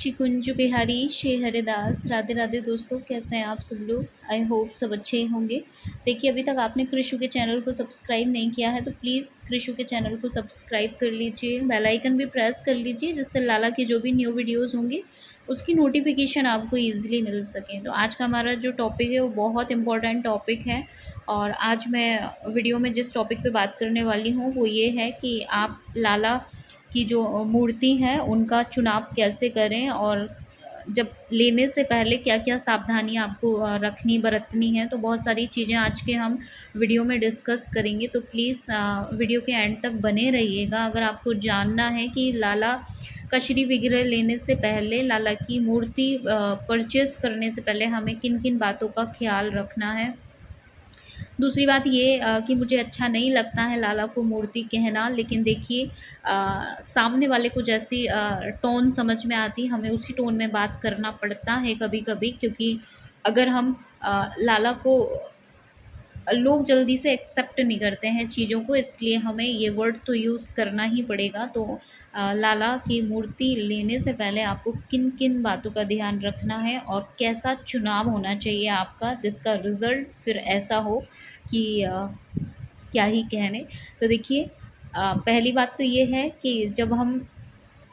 श्री कुंज बिहारी श्री हरिदास। राधे राधे दोस्तों, कैसे हैं आप सब लोग। आई होप सब अच्छे ही होंगे। देखिए, अभी तक आपने कृषु के चैनल को सब्सक्राइब नहीं किया है तो प्लीज़ कृषु के चैनल को सब्सक्राइब कर लीजिए, बेल आइकन भी प्रेस कर लीजिए, जिससे लाला की जो भी न्यू वीडियोज़ होंगे उसकी नोटिफिकेशन आपको ईजिली मिल सके। तो आज का हमारा जो टॉपिक है वो बहुत इंपॉर्टेंट टॉपिक है, और आज मैं वीडियो में जिस टॉपिक पे बात करने वाली हूँ वो ये है कि आप लाला की जो मूर्ति है उनका चुनाव कैसे करें, और जब लेने से पहले क्या क्या सावधानियां आपको रखनी बरतनी है। तो बहुत सारी चीज़ें आज के हम वीडियो में डिस्कस करेंगे, तो प्लीज़ वीडियो के एंड तक बने रहिएगा। अगर आपको जानना है कि लाला का श्री विग्रह लेने से पहले, लाला की मूर्ति परचेस करने से पहले हमें किन किन बातों का ख्याल रखना है। दूसरी बात ये कि मुझे अच्छा नहीं लगता है लाला को मूर्ति कहना, लेकिन देखिए सामने वाले को जैसी टोन समझ में आती है हमें उसी टोन में बात करना पड़ता है कभी कभी, क्योंकि अगर हम लाला को, लोग जल्दी से एक्सेप्ट नहीं करते हैं चीज़ों को, इसलिए हमें ये वर्ड तो यूज़ करना ही पड़ेगा। तो लाला की मूर्ति लेने से पहले आपको किन किन बातों का ध्यान रखना है और कैसा चुनाव होना चाहिए आपका, जिसका रिज़ल्ट फिर ऐसा हो कि क्या ही कहने। तो देखिए, पहली बात तो ये है कि जब हम,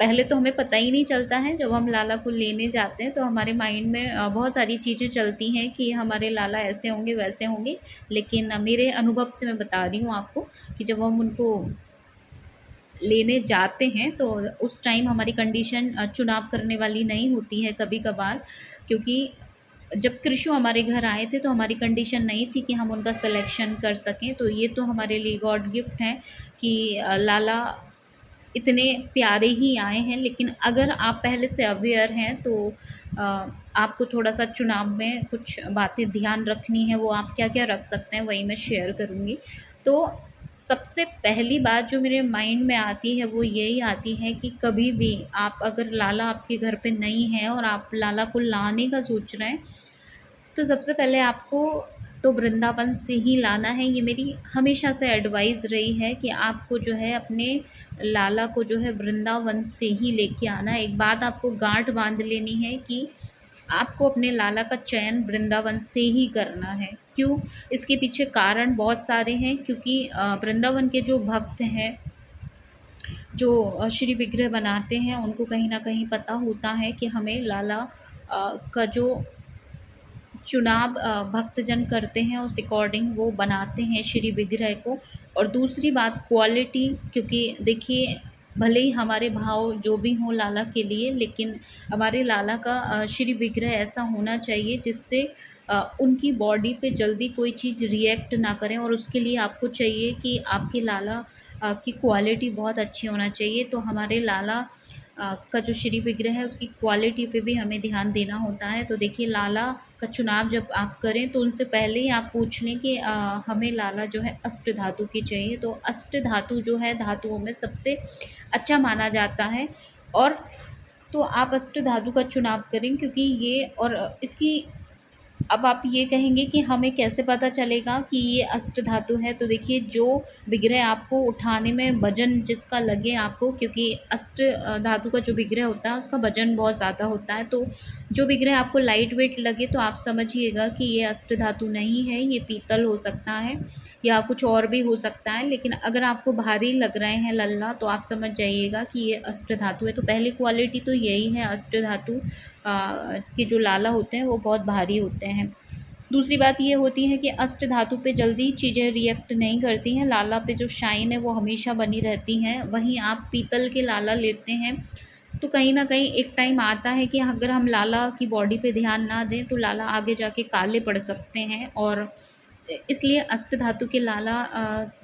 पहले तो हमें पता ही नहीं चलता है, जब हम लाला को लेने जाते हैं तो हमारे माइंड में बहुत सारी चीज़ें चलती हैं कि हमारे लाला ऐसे होंगे वैसे होंगे। लेकिन मेरे अनुभव से मैं बता रही हूँ आपको कि जब हम उनको लेने जाते हैं तो उस टाइम हमारी कंडीशन चुनाव करने वाली नहीं होती है कभी कभार, क्योंकि जब कृषु हमारे घर आए थे तो हमारी कंडीशन नहीं थी कि हम उनका सिलेक्शन कर सकें। तो ये तो हमारे लिए गॉड गिफ्ट है कि लाला इतने प्यारे ही आए हैं। लेकिन अगर आप पहले से अवेयर हैं तो आपको थोड़ा सा चुनाव में कुछ बातें ध्यान रखनी है। वो आप क्या क्या रख सकते हैं वही मैं शेयर करूँगी। तो सबसे पहली बात जो मेरे माइंड में आती है वो यही आती है कि कभी भी आप, अगर लाला आपके घर पे नहीं है और आप लाला को लाने का सोच रहे हैं, तो सबसे पहले आपको तो वृंदावन से ही लाना है। ये मेरी हमेशा से एडवाइस रही है कि आपको जो है अपने लाला को जो है वृंदावन से ही लेके आना है। एक बात आपको गांठ बांध लेनी है कि आपको अपने लाला का चयन वृंदावन से ही करना है। क्यों? इसके पीछे कारण बहुत सारे हैं, क्योंकि वृंदावन के जो भक्त हैं, जो श्री विग्रह बनाते हैं, उनको कहीं ना कहीं पता होता है कि हमें लाला का जो चुनाव भक्तजन करते हैं उस अकॉर्डिंग वो बनाते हैं श्री विग्रह को। और दूसरी बात क्वालिटी, क्योंकि देखिए भले ही हमारे भाव जो भी हों लाला के लिए, लेकिन हमारे लाला का श्री विग्रह ऐसा होना चाहिए जिससे उनकी बॉडी पे जल्दी कोई चीज़ रिएक्ट ना करें। और उसके लिए आपको चाहिए कि आपके लाला की क्वालिटी बहुत अच्छी होना चाहिए। तो हमारे लाला का जो श्री विग्रह है उसकी क्वालिटी पे भी हमें ध्यान देना होता है। तो देखिए, लाला का चुनाव जब आप करें तो उनसे पहले ही आप पूछ लें कि हमें लाला जो है अष्ट धातु की चाहिए। तो अष्ट धातु जो है धातुओं में सबसे अच्छा माना जाता है, और तो आप अष्ट धातु का चुनाव करें, क्योंकि ये, और इसकी, अब आप ये कहेंगे कि हमें कैसे पता चलेगा कि ये अष्ट धातु है। तो देखिए, जो विग्रह आपको उठाने में वजन जिसका लगे आपको, क्योंकि अष्ट धातु का जो विग्रह होता है उसका वजन बहुत ज़्यादा होता है, तो जो विग्रह आपको लाइट वेट लगे तो आप समझिएगा कि ये अष्ट धातु नहीं है, ये पीतल हो सकता है या कुछ और भी हो सकता है। लेकिन अगर आपको भारी लग रहे हैं लल्ला तो आप समझ जाइएगा कि ये अष्ट धातु है। तो पहली क्वालिटी तो यही है, अष्ट धातु के जो लाला होते हैं वो बहुत भारी होते हैं। दूसरी बात ये होती है कि अष्ट धातु पे जल्दी चीज़ें रिएक्ट नहीं करती हैं, लाला पे जो शाइन है वो हमेशा बनी रहती हैं। वहीं आप पीतल के लाला लेते हैं तो कहीं ना कहीं एक टाइम आता है कि अगर हम लाला की बॉडी पे ध्यान ना दें तो लाला आगे जाके काले पड़ सकते हैं। और इसलिए अष्ट धातु के लाला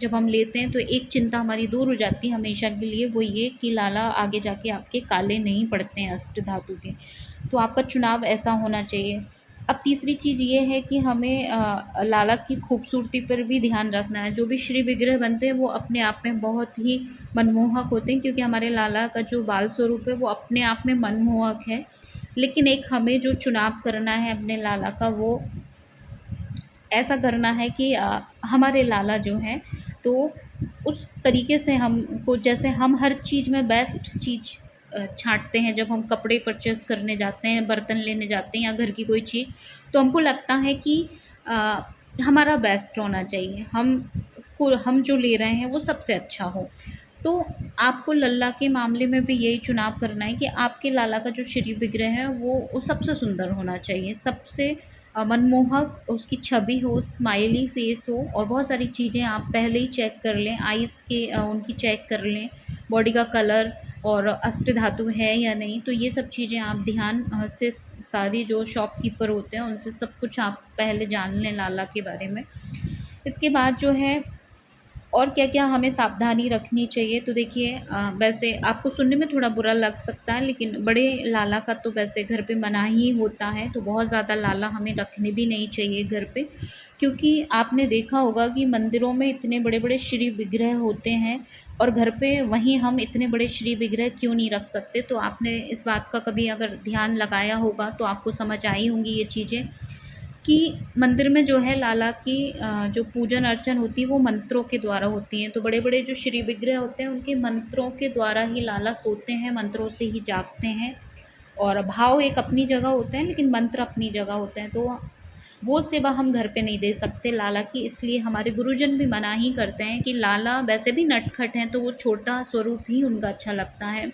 जब हम लेते हैं तो एक चिंता हमारी दूर हो जाती है हमेशा के लिए, वो ये कि लाला आगे जाके आपके काले नहीं पड़ते हैं अष्ट धातु के। तो आपका चुनाव ऐसा होना चाहिए। अब तीसरी चीज़ ये है कि हमें लाला की खूबसूरती पर भी ध्यान रखना है। जो भी श्री विग्रह बनते हैं वो अपने आप में बहुत ही मनमोहक होते हैं, क्योंकि हमारे लाला का जो बाल स्वरूप है वो अपने आप में मनमोहक है। लेकिन एक हमें जो चुनाव करना है अपने लाला का, वो ऐसा करना है कि हमारे लाला जो हैं तो उस तरीके से हमको, जैसे हम हर चीज़ में बेस्ट चीज़ छाँटते हैं, जब हम कपड़े परचेज़ करने जाते हैं, बर्तन लेने जाते हैं या घर की कोई चीज़, तो हमको लगता है कि अ, हमारा बेस्ट होना चाहिए, हम जो ले रहे हैं वो सबसे अच्छा हो। तो आपको लल्ला के मामले में भी यही चुनाव करना है कि आपके लाला का जो श्री विग्रह है वो सबसे सुंदर होना चाहिए, सबसे मनमोहक उसकी छवि हो, स्माइली फेस हो, और बहुत सारी चीज़ें आप पहले ही चेक कर लें, आइज़ के उनकी चेक कर लें, बॉडी का कलर और अष्ट धातु है या नहीं, तो ये सब चीज़ें आप ध्यान से सारी जो शॉपकीपर होते हैं उनसे सब कुछ आप पहले जान लें लाला के बारे में। इसके बाद जो है और क्या-क्या हमें सावधानी रखनी चाहिए, तो देखिए वैसे आपको सुनने में थोड़ा बुरा लग सकता है, लेकिन बड़े लाला का तो वैसे घर पे मना ही होता है, तो बहुत ज़्यादा लाला हमें रखने भी नहीं चाहिए घर पे, क्योंकि आपने देखा होगा कि मंदिरों में इतने बड़े-बड़े श्री विग्रह होते हैं और घर पे वहीं हम इतने बड़े श्री विग्रह क्यों नहीं रख सकते। तो आपने इस बात का कभी अगर ध्यान लगाया होगा तो आपको समझ आई होंगी ये चीज़ें कि मंदिर में जो है लाला की जो पूजन अर्चन होती है वो मंत्रों के द्वारा होती है। तो बड़े-बड़े जो श्री विग्रह होते हैं उनके मंत्रों के द्वारा ही लाला सोते हैं, मंत्रों से ही जागते हैं, और भाव एक अपनी जगह होते हैं लेकिन मंत्र अपनी जगह होते हैं। तो वो सेवा हम घर पे नहीं दे सकते लाला की, इसलिए हमारे गुरुजन भी मना ही करते हैं कि लाला वैसे भी नटखट हैं, तो वो छोटा स्वरूप ही उनका अच्छा लगता है।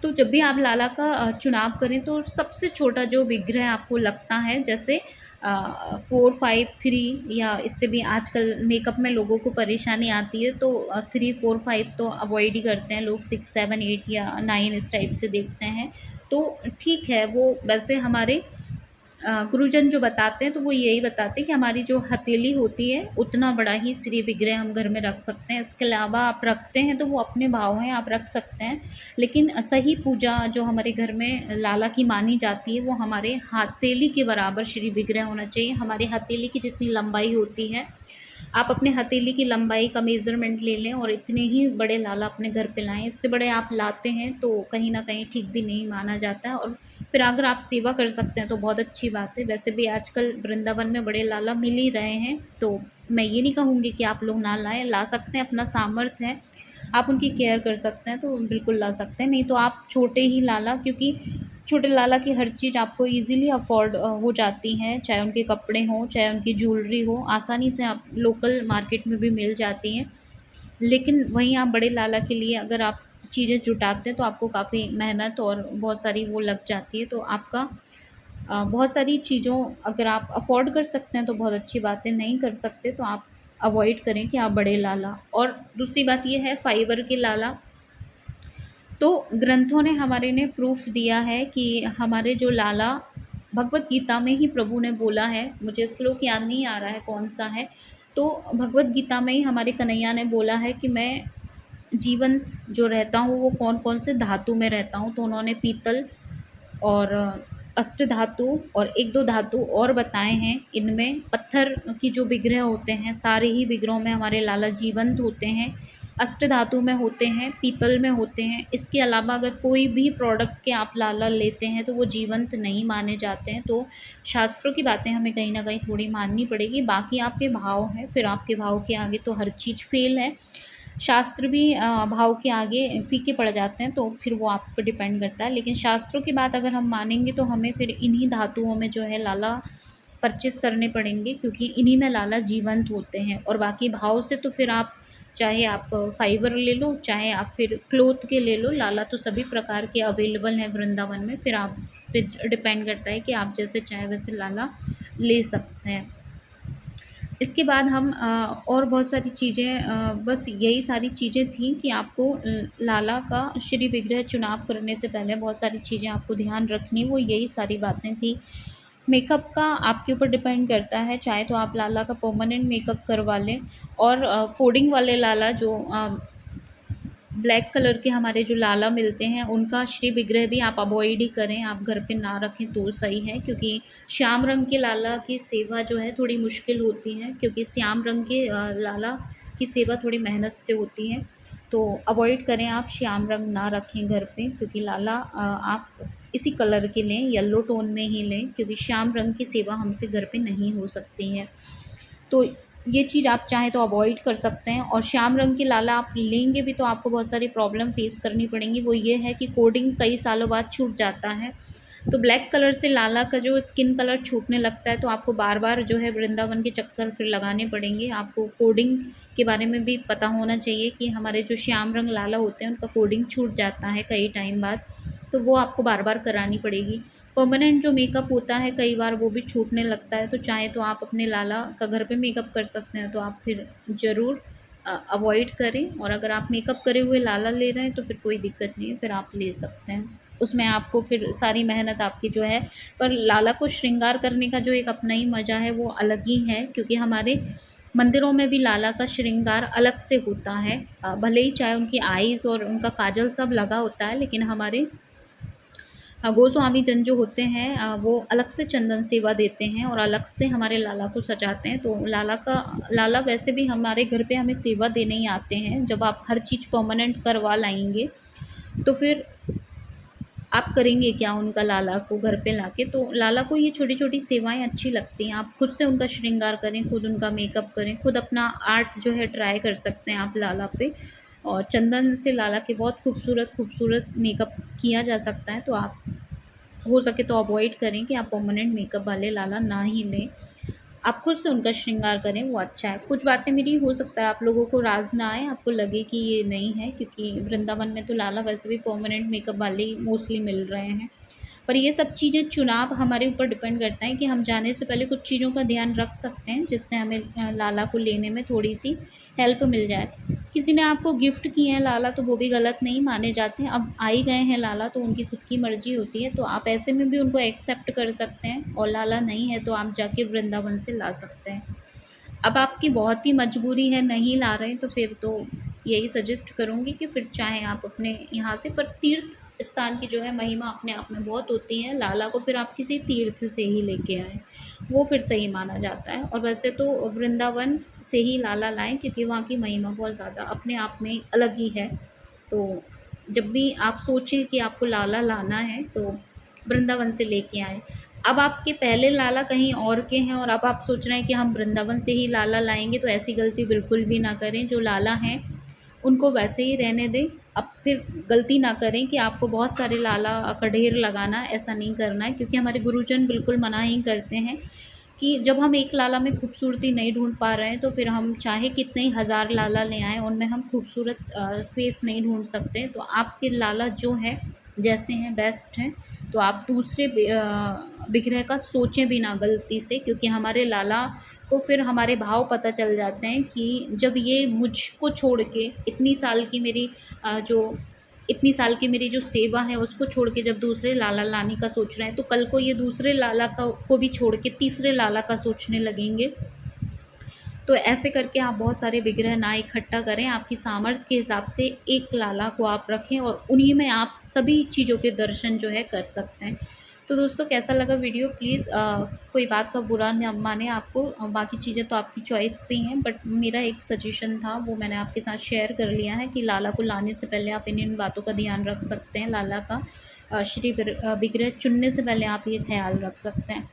तो जब भी आप लाला का चुनाव करें तो सबसे छोटा जो विग्रह आपको लगता है, जैसे 4, 5, 3 या इससे भी आजकल मेकअप में लोगों को परेशानी आती है, तो 3, 4, 5 तो अवॉइड ही करते हैं लोग, 6, 7, 8 या 9 इस टाइप से देखते हैं। तो ठीक है, वो वैसे हमारे गुरुजन जो बताते हैं तो वो यही बताते हैं कि हमारी जो हथेली होती है उतना बड़ा ही श्री विग्रह हम घर में रख सकते हैं। इसके अलावा आप रखते हैं तो वो अपने भाव हैं, आप रख सकते हैं, लेकिन सही पूजा जो हमारे घर में लाला की मानी जाती है वो हमारे हथेली के बराबर श्री विग्रह होना चाहिए। हमारी हथेली की जितनी लंबाई होती है, आप अपने हथेली की लंबाई का मेज़रमेंट ले लें और इतने ही बड़े लाला अपने घर पे लाएँ। इससे बड़े आप लाते हैं तो कहीं न कहीं ठीक भी नहीं माना जाता है, और फिर अगर आप सेवा कर सकते हैं तो बहुत अच्छी बात है। वैसे भी आजकल वृंदावन में बड़े लाला मिल ही रहे हैं, तो मैं ये नहीं कहूँगी कि आप लोग ना लाएँ, ला सकते हैं, अपना सामर्थ्य है, आप उनकी केयर कर सकते हैं तो बिल्कुल ला सकते हैं। नहीं तो आप छोटे ही लाला, क्योंकि छोटे लाला की हर चीज़ आपको ईज़िली अफ़ोर्ड हो जाती हैं, चाहे उनके कपड़े हों, चाहे उनकी ज्वेलरी हो, आसानी से आप लोकल मार्केट में भी मिल जाती हैं। लेकिन वहीं आप बड़े लाला के लिए अगर आप चीज़ें जुटाते हैं तो आपको काफ़ी मेहनत और बहुत सारी वो लग जाती है, तो आपका बहुत सारी चीज़ों अगर आप अफ़ोर्ड कर सकते हैं तो बहुत अच्छी बात है, नहीं कर सकते तो आप अवॉइड करें कि आप बड़े लाला। और दूसरी बात ये है फाइबर के लाला, तो ग्रंथों ने हमारे ने प्रूफ दिया है कि हमारे जो लाला, भगवत गीता में ही प्रभु ने बोला है, मुझे श्लोक याद नहीं आ रहा है कौन सा है, तो भगवत गीता में ही हमारे कन्हैया ने बोला है कि मैं जीवन जो रहता हूँ वो कौन कौन से धातु में रहता हूँ, तो उन्होंने पीतल और अष्ट धातु और एक दो धातु और बताए हैं। इनमें पत्थर की जो विग्रह होते हैं सारे ही विग्रहों में हमारे लाला जीवंत होते हैं, अष्ट धातु में होते हैं, पीतल में होते हैं। इसके अलावा अगर कोई भी प्रोडक्ट के आप लाला लेते हैं तो वो जीवंत नहीं माने जाते हैं, तो शास्त्रों की बातें हमें कहीं ना कहीं थोड़ी माननी पड़ेगी। बाकी आपके भाव हैं, फिर आपके भाव के आगे तो हर चीज़ फेल है, शास्त्र भी भाव के आगे फीके पड़ जाते हैं, तो फिर वो आप पे डिपेंड करता है। लेकिन शास्त्रों की बात अगर हम मानेंगे तो हमें फिर इन्हीं धातुओं में जो है लाला परचेस करने पड़ेंगे, क्योंकि इन्हीं में लाला जीवंत होते हैं। और बाकी भाव से तो फिर आप चाहे आप फाइबर ले लो, चाहे आप फिर क्लोथ के ले लो, लाला तो सभी प्रकार के अवेलेबल हैं वृंदावन में। फिर आप पे डिपेंड करता है कि आप जैसे चाहे वैसे लाला ले सकते हैं। इसके बाद हम और बहुत सारी चीज़ें, बस यही सारी चीज़ें थी कि आपको लाला का श्री विग्रह चुनाव करने से पहले बहुत सारी चीज़ें आपको ध्यान रखनी, वो यही सारी बातें थी। मेकअप का आपके ऊपर डिपेंड करता है, चाहे तो आप लाला का परमानेंट मेकअप करवा लें, और कोडिंग वाले लाला जो ब्लैक कलर के हमारे जो लाला मिलते हैं उनका श्री विग्रह भी आप अवॉइड ही करें, आप घर पे ना रखें तो सही है, क्योंकि श्याम रंग के लाला की सेवा जो है थोड़ी मुश्किल होती है, क्योंकि श्याम रंग के लाला की सेवा थोड़ी मेहनत से होती है, तो अवॉइड करें, आप श्याम रंग ना रखें घर पे, क्योंकि लाला आप इसी कलर के लें, येलो टोन में ही लें, क्योंकि श्याम रंग की सेवा हमसे घर पे नहीं हो सकती है। तो ये चीज़ आप चाहें तो अवॉइड कर सकते हैं। और श्याम रंग की लाला आप लेंगे भी तो आपको बहुत सारी प्रॉब्लम फेस करनी पड़ेंगी। वो ये है कि कोडिंग कई सालों बाद छूट जाता है। तो ब्लैक कलर से लाला का जो स्किन कलर छूटने लगता है तो आपको बार बार जो है वृंदावन के चक्कर फिर लगाने पड़ेंगे। आपको कोडिंग के बारे में भी पता होना चाहिए कि हमारे जो श्याम रंग लाला होते हैं उनका कोडिंग छूट जाता है कई टाइम बाद, तो वो आपको बार बार करानी पड़ेगी। परमानेंट जो मेकअप होता है कई बार वो भी छूटने लगता है, तो चाहे तो आप अपने लाला का घर पे मेकअप कर सकते हैं, तो आप फिर ज़रूर अवॉइड करें। और अगर आप मेकअप करे हुए लाला ले रहे हैं तो फिर कोई दिक्कत नहीं है, फिर आप ले सकते हैं। उसमें आपको फिर सारी मेहनत आपकी जो है, पर लाला को श्रृंगार करने का जो एक अपना ही मज़ा है वो अलग ही है, क्योंकि हमारे मंदिरों में भी लाला का श्रृंगार अलग से होता है। भले ही चाहे उनकी आईज़ और उनका काजल सब लगा होता है, लेकिन हमारे गोस्वामी जन जो होते हैं वो अलग से चंदन सेवा देते हैं और अलग से हमारे लाला को सजाते हैं। तो लाला वैसे भी हमारे घर पे हमें सेवा देने ही आते हैं। जब आप हर चीज़ परमानेंट करवा लाएंगे तो फिर आप करेंगे क्या उनका लाला को घर पे लाके। तो लाला को ये छोटी छोटी सेवाएं अच्छी लगती हैं। आप खुद से उनका श्रृंगार करें, खुद उनका मेकअप करें, खुद अपना आर्ट जो है ट्राई कर सकते हैं आप लाला पे। और चंदन से लाला के बहुत खूबसूरत खूबसूरत मेकअप किया जा सकता है। तो आप हो सके तो अवॉइड करें कि आप परमानेंट मेकअप वाले लाला ना ही लें। आप खुद से उनका श्रृंगार करें, वो अच्छा है। कुछ बातें मेरी हो सकता है आप लोगों को राज ना आए, आपको लगे कि ये नहीं है, क्योंकि वृंदावन में तो लाला वैसे भी परमानेंट मेकअप वाले ही मोस्टली मिल रहे हैं। पर ये सब चीज़ें चुनाव हमारे ऊपर डिपेंड करता है कि हम जाने से पहले कुछ चीज़ों का ध्यान रख सकते हैं, जिससे हमें लाला को लेने में थोड़ी सी हेल्प मिल जाए। किसी ने आपको गिफ्ट किए हैं लाला तो वो भी गलत नहीं माने जाते हैं। अब आ ही गए हैं लाला तो उनकी खुद की मर्जी होती है, तो आप ऐसे में भी उनको एक्सेप्ट कर सकते हैं। और लाला नहीं है तो आप जाके वृंदावन से ला सकते हैं। अब आपकी बहुत ही मजबूरी है, नहीं ला रहे हैं, तो फिर तो यही सजेस्ट करूँगी कि फिर चाहे आप अपने यहाँ से, पर तीर्थ स्थान की जो है महिमा अपने आप में बहुत होती है। लाला को फिर आप किसी तीर्थ से ही लेके आएँ, वो फिर सही माना जाता है। और वैसे तो वृंदावन से ही लाला लाएँ, क्योंकि वहाँ की महिमा बहुत ज़्यादा अपने आप में अलग ही है। तो जब भी आप सोचें कि आपको लाला लाना है तो वृंदावन से लेके आएँ। अब आपके पहले लाला कहीं और के हैं और अब आप सोच रहे हैं कि हम वृंदावन से ही लाला लाएँगे, तो ऐसी गलती बिल्कुल भी ना करें। जो लाला हैं उनको वैसे ही रहने दें। अब फिर गलती ना करें कि आपको बहुत सारे लाला का ढेर लगाना, ऐसा नहीं करना है, क्योंकि हमारे गुरुजन बिल्कुल मना ही करते हैं कि जब हम एक लाला में खूबसूरती नहीं ढूंढ पा रहे हैं तो फिर हम चाहे कितने ही हज़ार लाला ले आएँ, उनमें हम खूबसूरत फेस नहीं ढूंढ सकते। तो आपके लाला जो है जैसे हैं बेस्ट हैं, तो आप दूसरे विग्रह का सोचें भी ना गलती से, क्योंकि हमारे लाला को फिर हमारे भाव पता चल जाते हैं कि जब ये मुझको छोड़ के इतनी साल की मेरी जो सेवा है उसको छोड़ के जब दूसरे लाला लाने का सोच रहे हैं, तो कल को ये दूसरे लाला को भी छोड़ के तीसरे लाला का सोचने लगेंगे। तो ऐसे करके आप बहुत सारे विग्रह ना इकट्ठा करें, आपकी सामर्थ्य के हिसाब से एक लाला को आप रखें और उन्हीं में आप सभी चीज़ों के दर्शन जो है कर सकते हैं। तो दोस्तों कैसा लगा वीडियो, प्लीज़ कोई बात का बुरा न माने आपको। बाकी चीज़ें तो आपकी चॉइस पे हैं, बट मेरा एक सजेशन था वो मैंने आपके साथ शेयर कर लिया है कि लाला को लाने से पहले आप इन बातों का ध्यान रख सकते हैं। लाला का विग्रह चुनने से पहले आप ये ख्याल रख सकते हैं।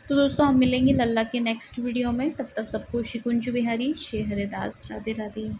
तो दोस्तों हम मिलेंगे लल्ला के नेक्स्ट वीडियो में, तब तक सबको श्री कुंज बिहारी श्री हरिदास, राधे राधे।